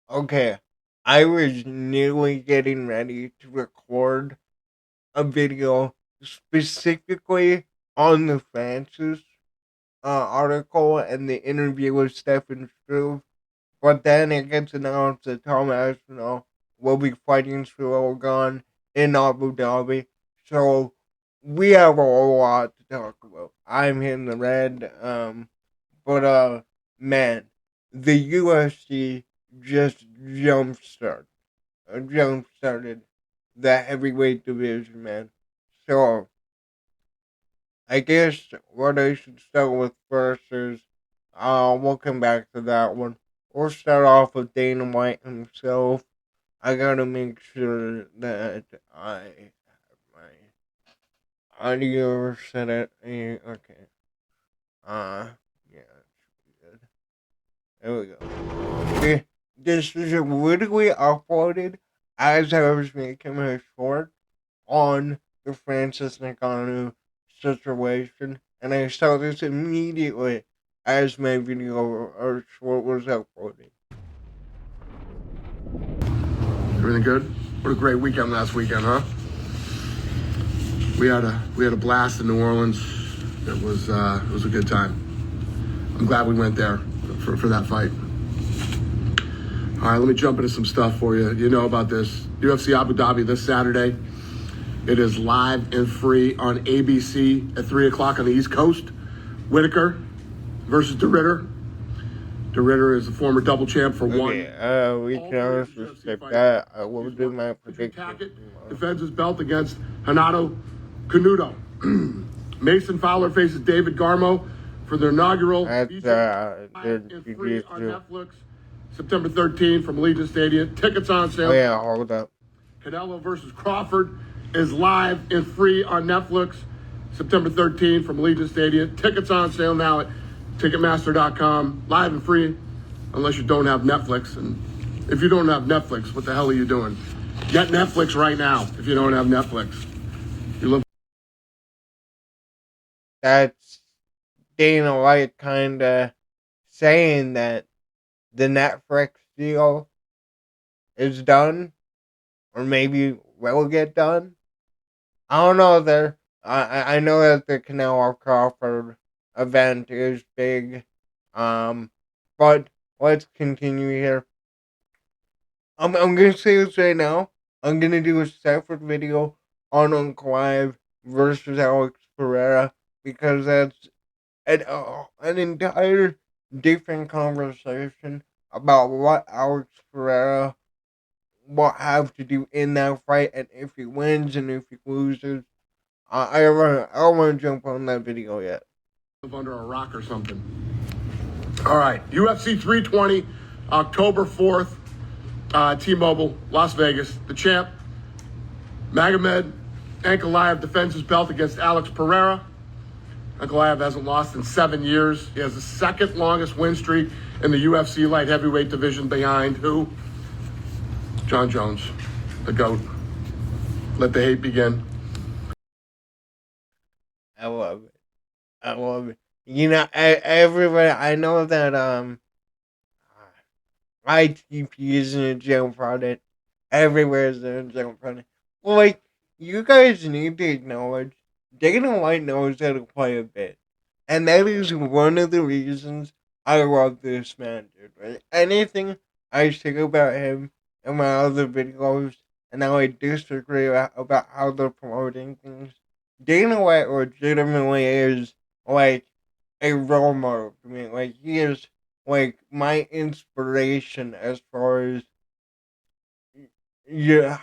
Okay, I was nearly getting ready to record a video specifically on the Francis article and the interview with Stefan Struve, but then it gets announced that Tom Aspinall will be fighting Ciryl Gane in Abu Dhabi, so we have a whole lot to talk about. I'm hitting the red, but man, the UFC just jump started the heavyweight division, man. So I guess what I should start with first is, we'll come back to that one. We'll start off with Dana White himself. I gotta make sure that I have my audio set it. Okay. Uh, yeah, good. There we go. This is literally uploaded as I was making my short on the Francis Ngannou situation, and I saw this immediately as my video or short was uploaded. Everything good? What a great weekend last weekend, huh? We had a blast in New Orleans. It was a good time. I'm glad we went there for that fight. All right, let me jump into some stuff for you. You know about this UFC Abu Dhabi this Saturday. It is live and free on ABC at 3 o'clock on the East Coast. Whitaker versus DeRitter. DeRitter is a former double champ for one. We can also skip that. I will do my prediction. Defends his belt against Hanato Canuto. Mason Fowler faces David Garmo for their inaugural That's their free on Netflix, September 13th from Allegiant Stadium. Tickets on sale. Oh yeah, hold up. Canelo versus Crawford is live and free on Netflix, September 13th from Allegiant Stadium. Tickets on sale now at Ticketmaster.com. Live and free, unless you don't have Netflix. And if you don't have Netflix, what the hell are you doing? Get Netflix right now if you don't have Netflix. You look. That's Dana White kind of saying that the Netflix deal is done, or maybe will get done. I don't know. I know that the Canelo Crawford event is big, but let's continue here. I'm gonna say this right now. I'm gonna do a separate video on Uncle Live versus Alex Pereira because that's an entire different conversation about what Alex Pereira will have to do in that fight and if he wins and if he loses. I don't want to jump on that video yet. Under a rock or something. All right, UFC 320, October 4th, T-Mobile, Las Vegas. The champ, Magomed Ankalaev, defends his belt against Alex Pereira. Ankalaev hasn't lost in 7 years. He has the second longest win streak in the UFC light heavyweight division behind who? Jon Jones, the GOAT. Let the hate begin. I love it. I love it. You know, everybody. I know that ITP isn't a jail product. Everywhere is a jail product. Well, like you guys need to acknowledge, Dana White knows how to play a bit, and that is one of the reasons I love this man, dude. Right? Anything I say about him in my other videos, and how I disagree about how they're promoting things, Dana White legitimately is like a role model to me. Like he is like my inspiration as far as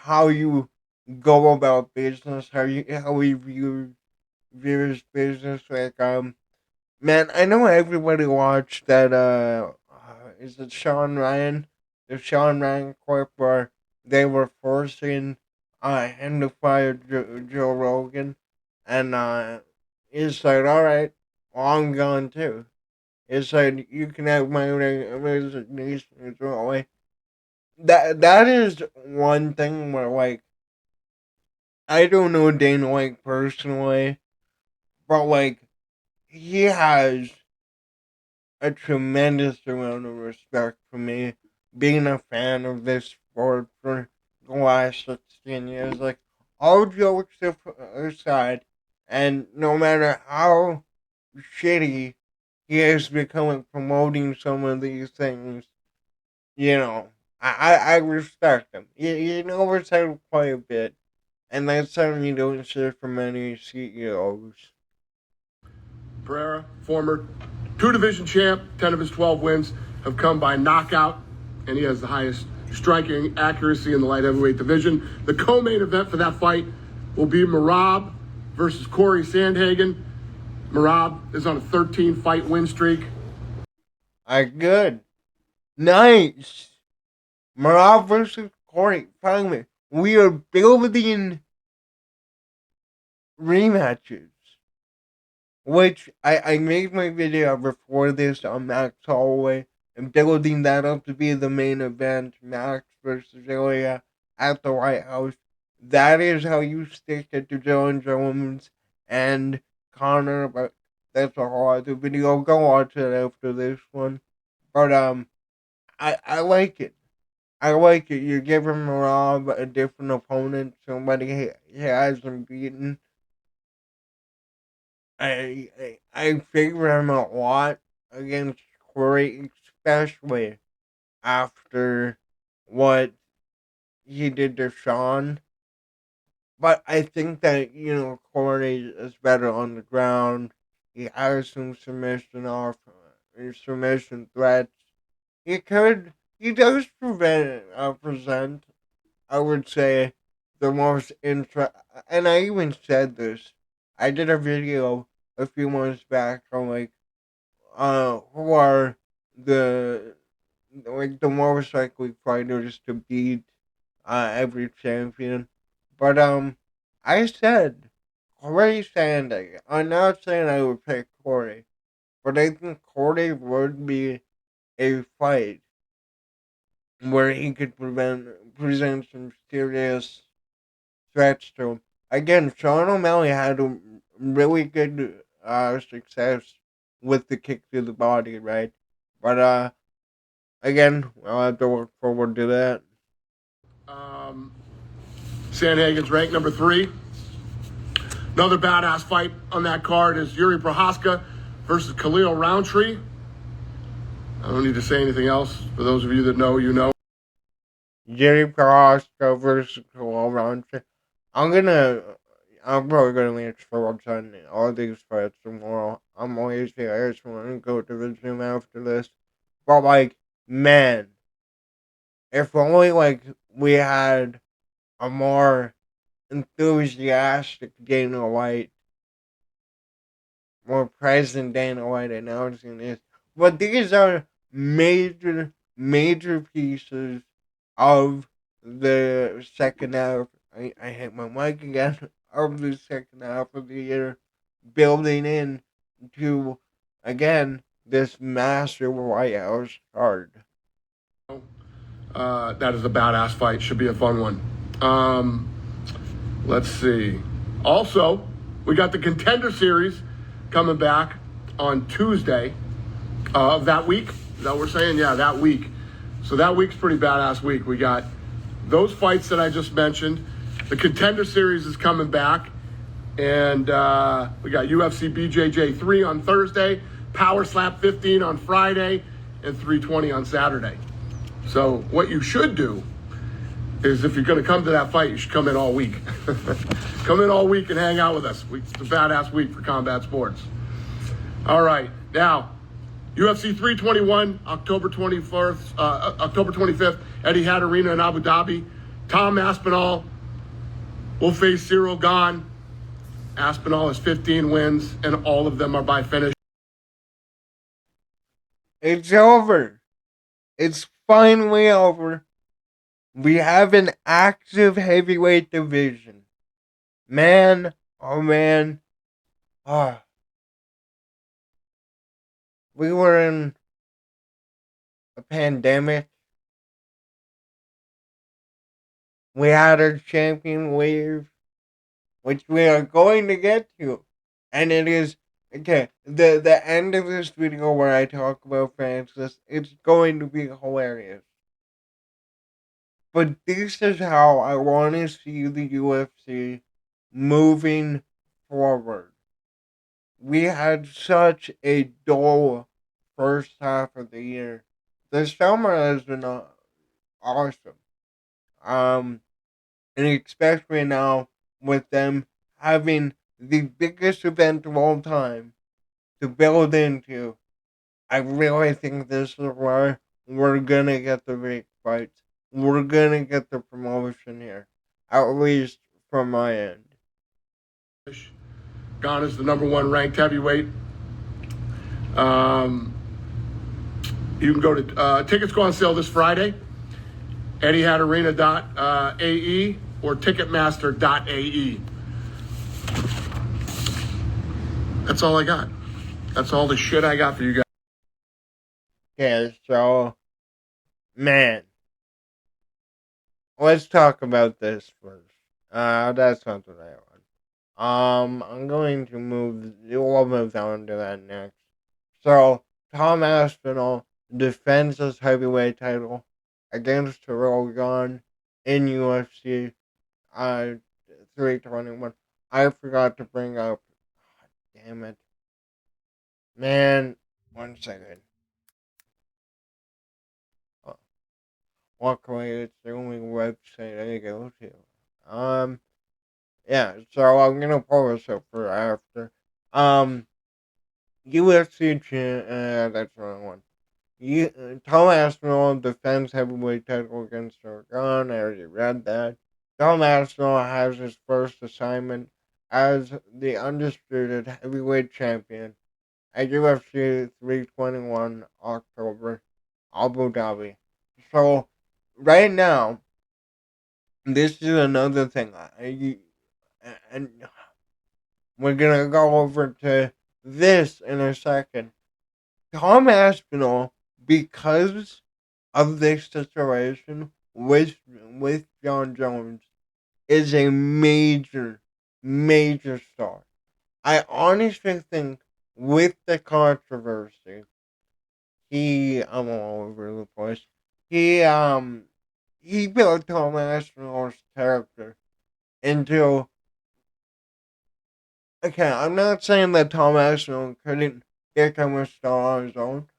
how you go about business, how he views business. Like man, I know everybody watched that. Is it Sean Ryan? The Sean Ryan clip where they were forcing him to fire Joe Rogan, and he's like, all right, well, I'm gone too. It's like you can have my resignation as well. Like that is one thing where like I don't know Dana White personally, but like he has a tremendous amount of respect for me being a fan of this sport for the last 16 years. Like, all jokes aside, and no matter how shitty he has become at promoting some of these things, you know, I respect him. He knows how to play a bit, and that's something you don't see from many CEOs. Pereira, former two-division champ, 10 of his 12 wins have come by knockout, and he has the highest striking accuracy in the light heavyweight division. The co-main event for that fight will be Merab versus Corey Sandhagen. Merab is on a 13-fight win streak. Good. Nice. Morale versus Corey. Finally, we are building rematches. Which I made my video before this on Max Holloway and building that up to be the main event, Max versus Ilya at the White House. That is how you stick it to Jon Jones and Connor, but that's a whole other video. Go watch it after this one. But I like it. I like it. You're giving Rob a different opponent, somebody he hasn't beaten. I favor him a lot against Corey, especially after what he did to Sean. But I think that, Corey is better on the ground. He has some submission threats. He does present, I would say, the most and I even said this. I did a video a few months back on like, who are the the most likely fighters to beat every champion, but I said Corey Sandhagen. I'm not saying I would pick Corey, but I think Corey would be a fight where he could present some serious threats to him. Again, Sean O'Malley had a really good success with the kick to the body, right? But again, I'll have to look forward to that. Um, Sandhagen's ranked number 3. Another badass fight on that card is Yuri Prohaska versus Khalil Roundtree. I don't need to say anything else. For those of you that know, you know. Jerry Prohaska versus Khalil Roundtree. I'm probably gonna lean towards on all these fights tomorrow. I'm lazy. I just want to go to the gym after this. But like, man, if only like we had a more enthusiastic Dana White, more present Dana White announcing this. But these are major pieces of the second half. I hit my mic again. Of the second half of the year, building in to, again, this massive White House card. That is a badass fight. Should be a fun one. Let's see. Also, we got the Contender Series coming back on Tuesday of that week. Is that what we're saying? Yeah, that week. So that week's pretty badass week. We got those fights that I just mentioned. The Contender Series is coming back. And we got UFC BJJ 3 on Thursday, Power Slap 15 on Friday, and 320 on Saturday. So what you should do is, if you're going to come to that fight, you should come in all week. Come in all week and hang out with us. It's a badass week for combat sports. All right. Now, UFC 321, October 25th, Etihad Arena in Abu Dhabi. Tom Aspinall will face Ciryl Gane. Aspinall has 15 wins, and all of them are by finish. It's over. It's finally over. We have an active heavyweight division. Man, oh man. Ah. We were in a pandemic. We had our champion wave, which we are going to get to. And it is, okay, the end of this video where I talk about Francis, it's going to be hilarious. But this is how I want to see the UFC moving forward. We had such a dull first half of the year. The summer has been awesome. Um, and especially now with them having the biggest event of all time to build into, I really think this is where we're gonna get the big fights. We're gonna get the promotion here, at least from my end. Gane is the number one ranked heavyweight. Um, you can go to tickets go on sale this Friday. EtihadArena.ae or Ticketmaster.ae. That's all I got. That's all the shit I got for you guys. Okay, so man, let's talk about this first. That's not what I want. I'm going to we'll move on to that next. So, Tom Aspinall defends his heavyweight title against Ciryl Gane in UFC 321. I forgot to bring up. Damn it. Man, 1 second. Oh, luckily, it's the only website I go to. Yeah, so I'm gonna pull this up for after. UFC, that's the wrong one. Tom Aspinall defends heavyweight title against Oregon. I already read that. Tom Aspinall has his first assignment as the undisputed heavyweight champion at UFC 321 October, Abu Dhabi. So, right now, this is another thing. And we're gonna go over to this in a second. Tom Aspinall, because of this situation with Jon Jones, is a major star. I honestly think with the controversy, I'm all over the place. He he built Tom Aspinall's character into, okay, I'm not saying that Tom Aspinall couldn't become a star on his own,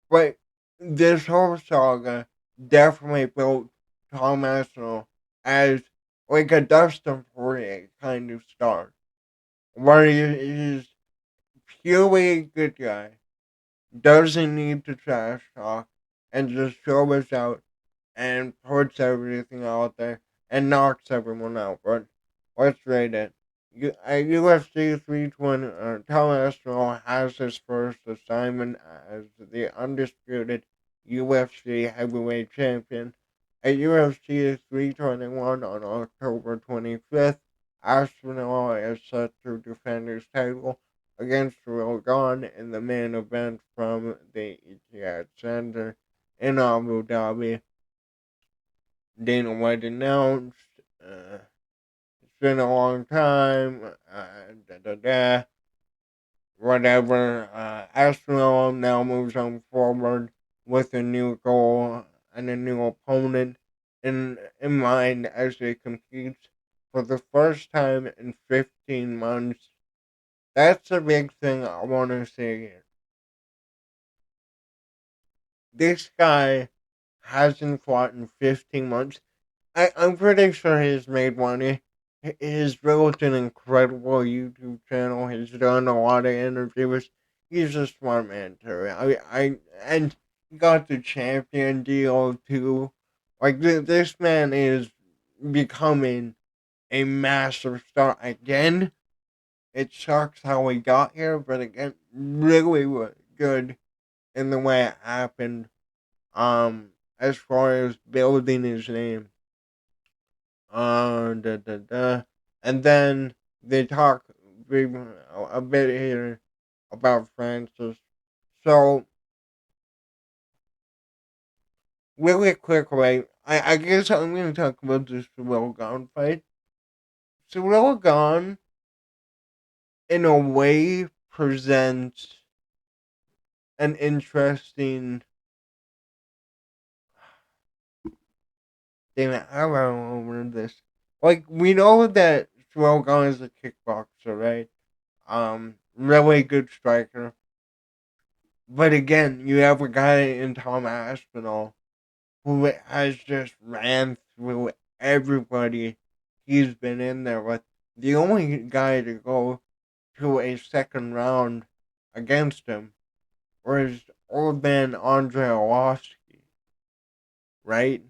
but this whole saga definitely built Tom Aspinall as like a Dustin Poirier kind of star, where he's purely a good guy, doesn't need to trash talk, and just shows out and puts everything out there and knocks everyone out. But let's rate it. At UFC 320, Tom Aspinall has his first assignment as the undisputed UFC heavyweight champion. At UFC 321 on October 25th, Aspinall is set to defend his title against Ciryl Gane in the main event from the Etihad Center in Abu Dhabi. Dana White announced, it's been a long time, whatever. Aspinall now moves on forward with a new goal and a new opponent in mind as he competes for the first time in 15 months. That's a big thing I want to see here. This guy hasn't fought in 15 months. I'm pretty sure he's made money. He's built an incredible YouTube channel. He's done a lot of interviews. He's a smart man too. And he got the champion deal too. Like this man is becoming a massive star again. It sucks how he got here, but again, really good in the way it happened. As far as building his name. Da, da, da. And then they talk a bit here about Francis. So, really quickly, I guess I'm going to talk about this Ciryl Gane fight. Ciryl Gane, in a way, presents an interesting. Damn it, I don't remember this. Like, we know that Ciryl Gane is a kickboxer, right? Really good striker. But again, you have a guy in Tom Aspinall who has just ran through everybody he's been in there with. The only guy to go to a second round against him was old man Andre Arlovsky, right?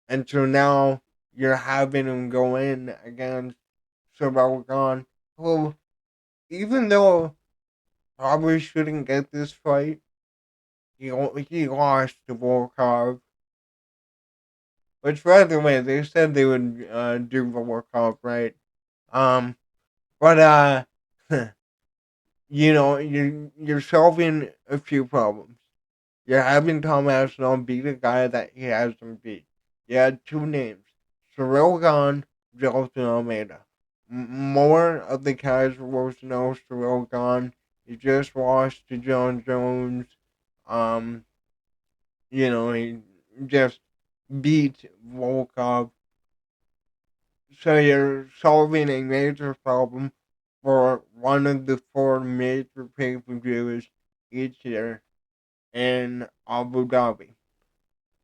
And so now you're having him go in against Ciryl Gane, who, even though probably shouldn't get this fight, he lost to Volkov. Which, by the way, they said they would do Volkov, right? Um, but you know, you're solving a few problems. You're having Tom Aspinall beat a guy that he hasn't beat. You had two names, Ciryl Gane, Jolton Almeida. More of the casuals know Ciryl Gane. He just lost to Jon Jones. Um, you know, he just beat Volkov. So you're solving a major problem for one of the four major pay-per-views each year in Abu Dhabi.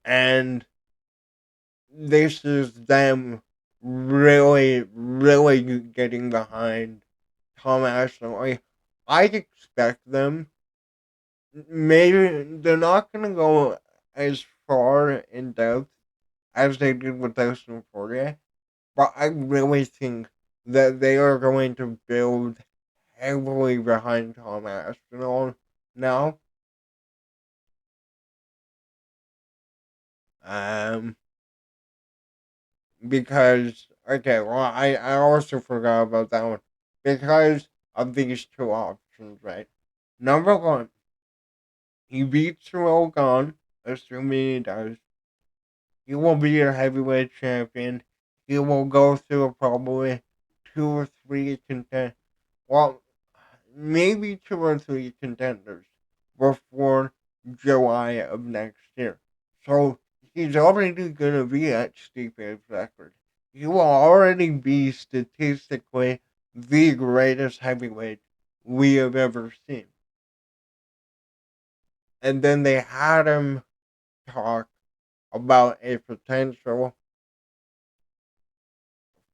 And this is them really, really getting behind Tom Aspinall. I expect them, maybe they're not going to go as far in depth as they did with Dustin Poirier, but I really think that they are going to build heavily behind Tom Aspinall now. Um, because, okay, well, I also forgot about that one. Because of these two options, right? Number one, he beats Ciryl Gane, assuming he does. He will be your heavyweight champion. He will go through probably two or three contenders. Well, maybe two or three contenders before July of next year. So he's already going to be at Stipe's record. He will already be statistically the greatest heavyweight we have ever seen. And then they had him talk about a potential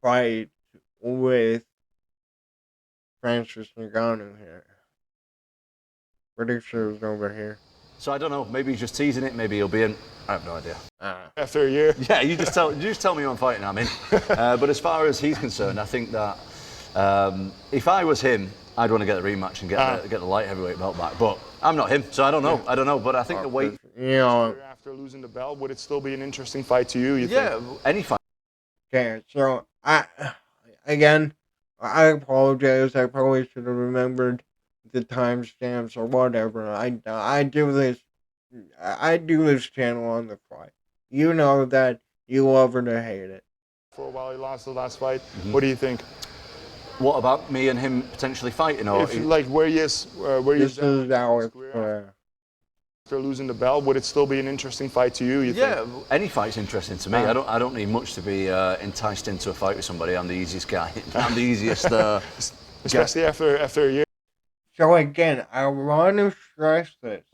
fight with Francis Ngannou here. Pretty sure it's over here. So I don't know. Maybe he's just teasing it. Maybe he'll be in. I have no idea. After a year. Yeah, you just tell me who I'm fighting. I'm in. But as far as he's concerned, I think that if I was him, I'd want to get the rematch and get the light heavyweight belt back. But I'm not him, so I don't know. I don't know. But I think the weight. You know. After losing the belt, would it still be an interesting fight to you? You think? Any fight. Okay, so I apologize. I probably should have remembered the timestamps or whatever. I do this channel on the fly. You know that you love it or hate it. For a while, he lost the last fight. What do you think? What about me and him potentially fighting? Or If like where he is, This is Alex. After losing the belt, would it still be an interesting fight to you? You think? Any fight's interesting to me. I don't need much to be enticed into a fight with somebody. I'm the easiest guy. I'm the easiest. Especially after a year. So again, I want to stress this.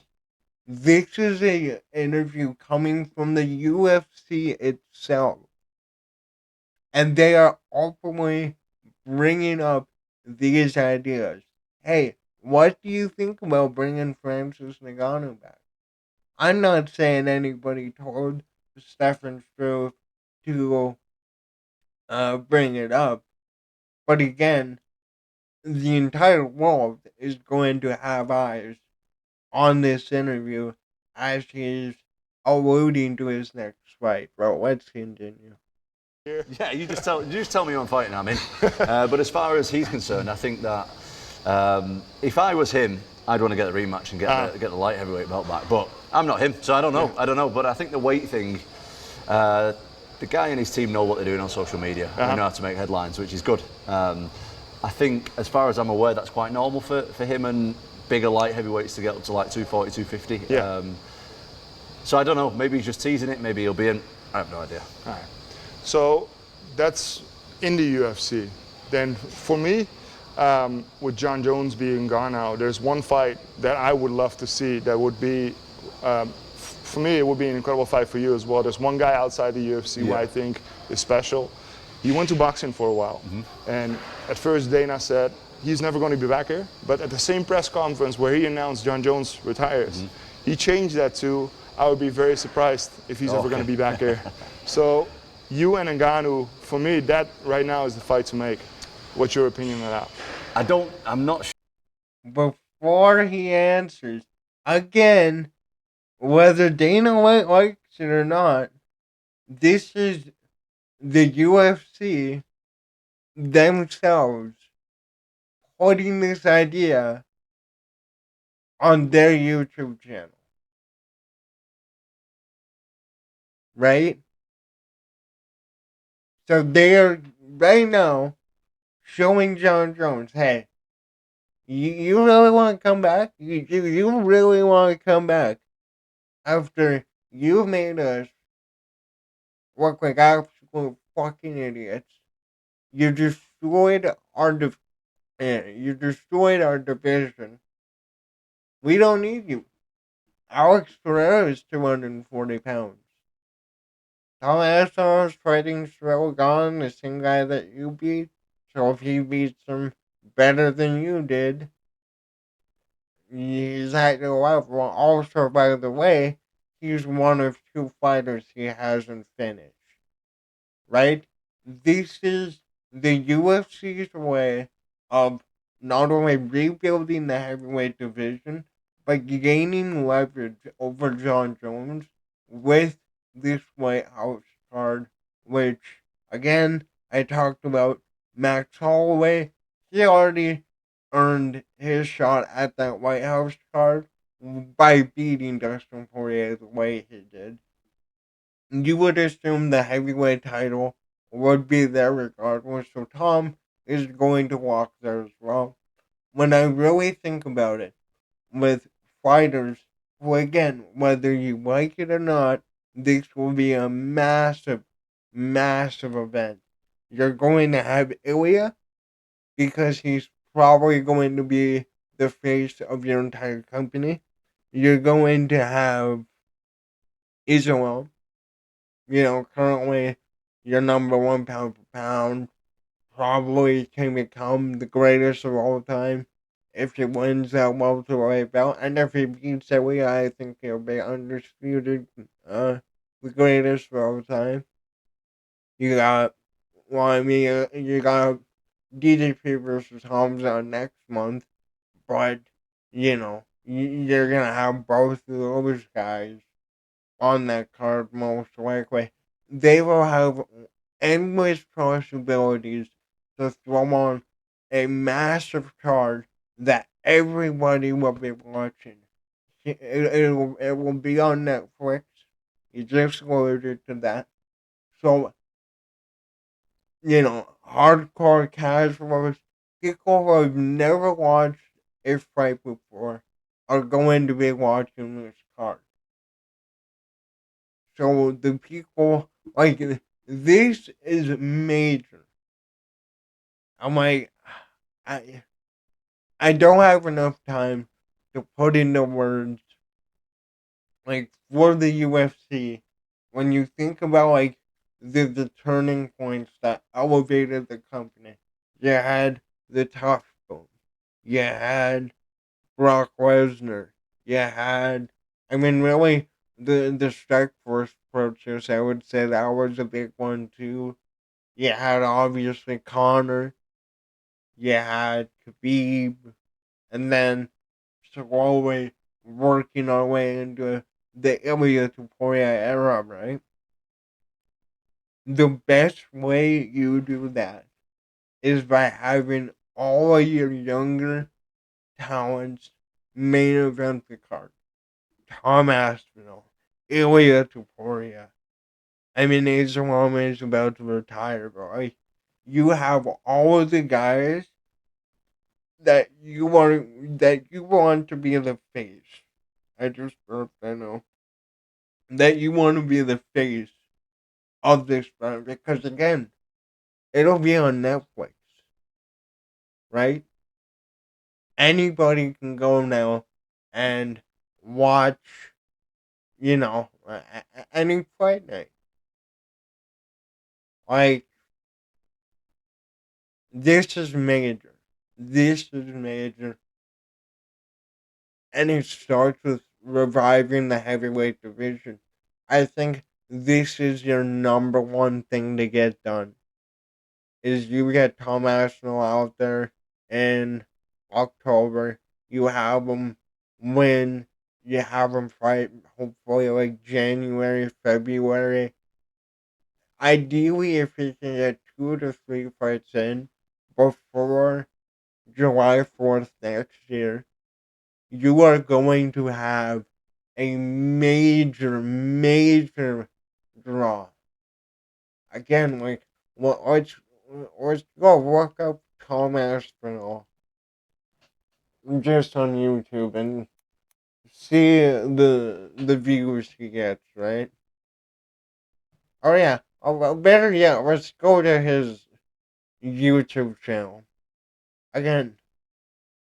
This is an interview coming from the UFC itself. And they are openly bringing up these ideas. Hey, what do you think about bringing Francis Ngannou back? I'm not saying anybody told Stefan Struve to bring it up. But again, the entire world is going to have eyes on this interview as he's alluding to his next fight. Bro, let's continue. Yeah, you just tell me who I'm fighting. I'm in. But as far as he's concerned, I think that if I was him, I'd want to get the rematch and get the light heavyweight belt back. But I'm not him, so I don't know. I don't know. But I think the weight thing, the guy and his team know what they're doing on social media. They know how to make headlines, which is good. I think, as far as I'm aware, that's quite normal for him and bigger light heavyweights to get up to like 240, 250. So I don't know. Maybe he's just teasing it. Maybe he'll be in. I have no idea. All right. So that's in the UFC. Then for me, with Jon Jones being gone now, there's one fight that I would love to see that would be, for me, it would be an incredible fight for you as well. There's one guy outside the UFC who I think is special. He went to boxing for a while. And at first Dana said, he's never going to be back here. But at the same press conference where he announced Jon Jones retires, he changed that to, I would be very surprised if he's ever going to be back here. So you and Ngannou, for me, that right now is the fight to make. What's your opinion on that? I'm not sure. Before he answers, again, whether Dana White likes it or not, this is the UFC themselves putting this idea on their YouTube channel. Right? So they are right now showing Jon Jones, hey, you really want to come back? You really want to come back after you made us look like absolute fucking idiots? You destroyed our division. We don't need you. Alex Pereira is 240 pounds. Tom Aspinall is fighting Ciryl Gane, the same guy that you beat. So if he beats him better than you did, he's at your level. Also, by the way, he's one of 2 fighters he hasn't finished. Right? This is the UFC's way of not only rebuilding the heavyweight division, but gaining leverage over Jon Jones with this White House card, which, again, I talked about Max Holloway. He already earned his shot at that White House card by beating Dustin Poirier the way he did. You would assume the heavyweight title would be there regardless, so Tom is going to walk there as well. When I really think about it, with fighters who, again, whether you like it or not, this will be a massive, massive event. You're going to have Ilya, because he's probably going to be the face of your entire company. You're going to have Israel, currently your number 1 pound for pound, probably can become the greatest of all time if he wins that welterweight belt. And if he beats Ilya, I think he'll be undisputed, the greatest of all time. You got, you got DDP versus Hamza next month, but, you're going to have both of those guys on that card most likely. They will have endless possibilities to throw on a massive card that everybody will be watching. It will be on Netflix. You just alluded to that. So, hardcore casuals, people who have never watched a fight before, are going to be watching this card. So the people, this is major. I'm like, I don't have enough time to put into words, for the UFC, when you think about, the turning points that elevated the company. You had the Tough Boom. You had Brock Lesnar. You had, really, the Strike Force purchase, I would say that was a big one too. You had, obviously, Connor. You had Khabib. And then slowly working our way into the Ilya to Poirier era, right? The best way you do that is by having all of your younger talents main event the card. Tom Aspinall, Ilya Topuria. Islam is about to retire, but you have all of the guys that you want to be the face. I just burped, I know. That you want to be the face of this fight, because again, it'll be on Netflix, right? Anybody can go now and watch, any fight night. Like, this is major. This is major. And it starts with reviving the heavyweight division. I think this is your number one thing to get done. Is you get Tom Aspinall out there in October. You have him win. You have him fight hopefully like January, February. Ideally, if he can get 2 to 3 fights in before July 4th next year, you are going to have a major, major draw. Again, like, let's go look up Tom Aspinall just on YouTube and see the views he gets, right? Oh yeah. Oh, well, better yet, let's go to his YouTube channel. Again,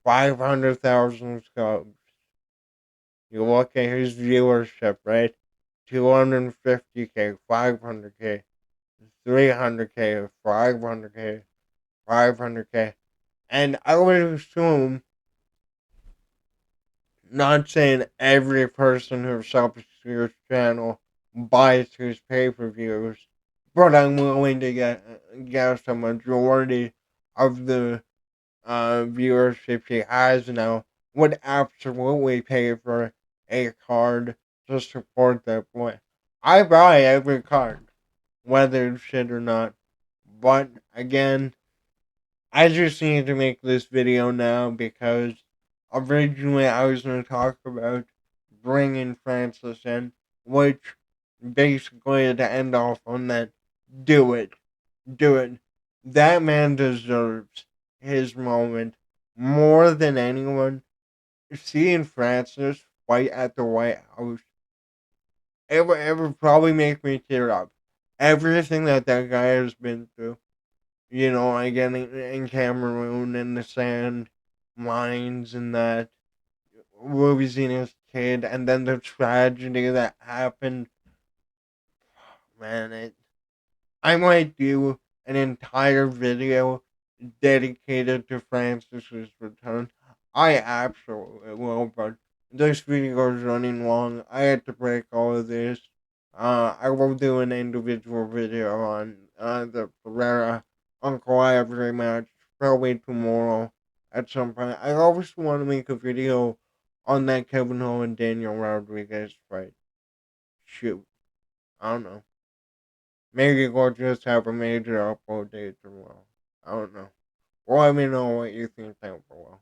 500,000 subs. You look at his viewership, right? 250K, 500K, 300K, 500K, 500K. And I would assume, not saying every person who subs to his channel buys his pay-per-views, but I'm willing to guess a majority of the viewership he has now would absolutely pay for a card to support that boy. I buy every card, whether it's shit or not. But again, I just need to make this video now because originally I was going to talk about bringing Francis in, which basically to end off on that, do it. Do it. That man deserves his moment more than anyone. Seeing Francis fight at the White House, it would probably make me tear up. Everything that guy has been through, again in Cameroon, in the sand mines, and that, losing his kid, and then the tragedy that happened. Man, I might do an entire video dedicated to Francis's return. I absolutely will, but this video is running long. I had to break all of this. I will do an individual video on the Pereira Uncle Ivory match probably tomorrow at some point. I always want to make a video on that Kevin Hall and Daniel Rodriguez fight. Shoot. I don't know. Maybe we'll just have a major upload date tomorrow. I don't know. Well, let me know what you think down below.